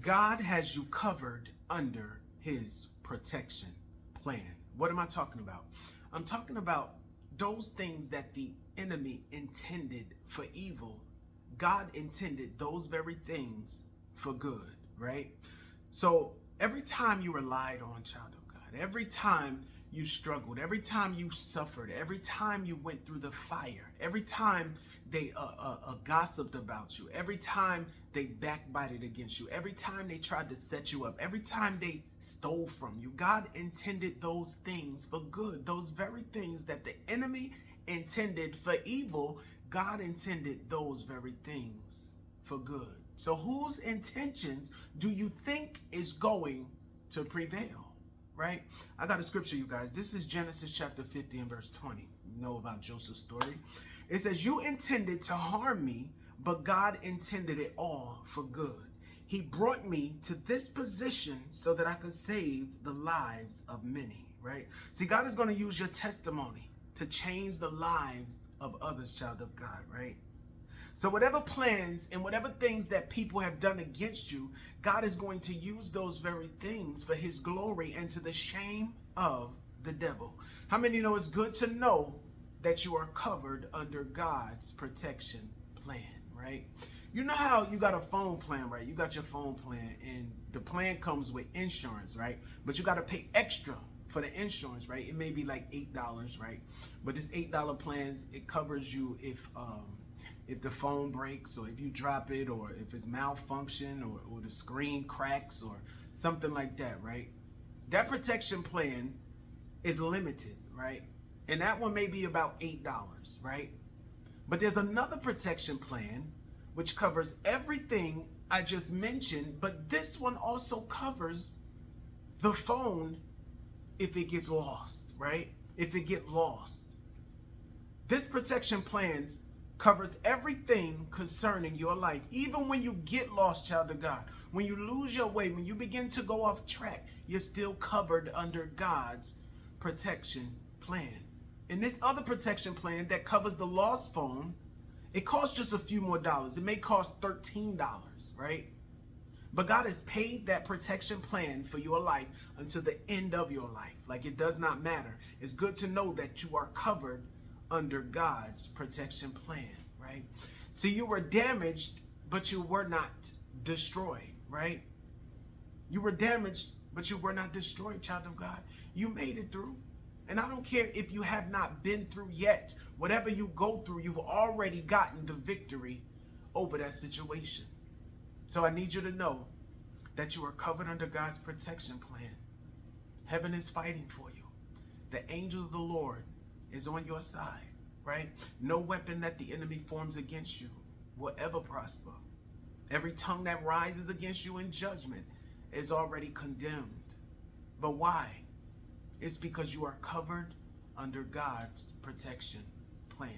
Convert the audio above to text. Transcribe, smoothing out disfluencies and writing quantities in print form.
God has you covered under his protection plan. What am I talking about? I'm talking about those things that the enemy intended for evil. God intended those very things for good, right? So every time you relied on, child of God, every time you struggled, every time you suffered, every time you went through the fire, every time they gossiped about you, every time they backbited against you, every time they tried to set you up, every time they stole from you, God intended those things for good. Those very things that the enemy intended for evil, God intended those very things for good. So whose intentions do you think is going to prevail? Right? I got a scripture, you guys. This is Genesis chapter 50 and verse 20. You know about Joseph's story. It says, you intended to harm me, but God intended it all for good. He brought me to this position so that I could save the lives of many, right? See, God is going to use your testimony to change the lives of others, child of God, right? So whatever plans and whatever things that people have done against you, God is going to use those very things for his glory and to the shame of the devil. How many know it's good to know that you are covered under God's protection plan, right? You know how you got a phone plan, right? You got your phone plan and the plan comes with insurance, right? But you got to pay extra for the insurance, right? It may be like $8, right? But this $8 plans, it covers you if the phone breaks or if you drop it or if it's malfunction or the screen cracks or something like that, right? That protection plan is limited, right? And that one may be about $8, right? But there's another protection plan which covers everything I just mentioned, but this one also covers the phone if it gets lost, right? If it gets lost. This protection plans covers everything concerning your life. Even when you get lost, child of God, when you lose your way, when you begin to go off track, you're still covered under God's protection plan. And this other protection plan that covers the lost phone, it costs just a few more dollars. It may cost $13, right? But God has paid that protection plan for your life until the end of your life. Like, it does not matter. It's good to know that you are covered under God's protection plan, right? See, you were damaged, but you were not destroyed, right? You were damaged, but you were not destroyed, child of God. You made it through. And I don't care if you have not been through yet. Whatever you go through, you've already gotten the victory over that situation. So I need you to know that you are covered under God's protection plan. Heaven is fighting for you. The angels of the Lord is on your side, right? No weapon that the enemy forms against you will ever prosper. Every tongue that rises against you in judgment is already condemned. But why? It's because you are covered under God's protection plan.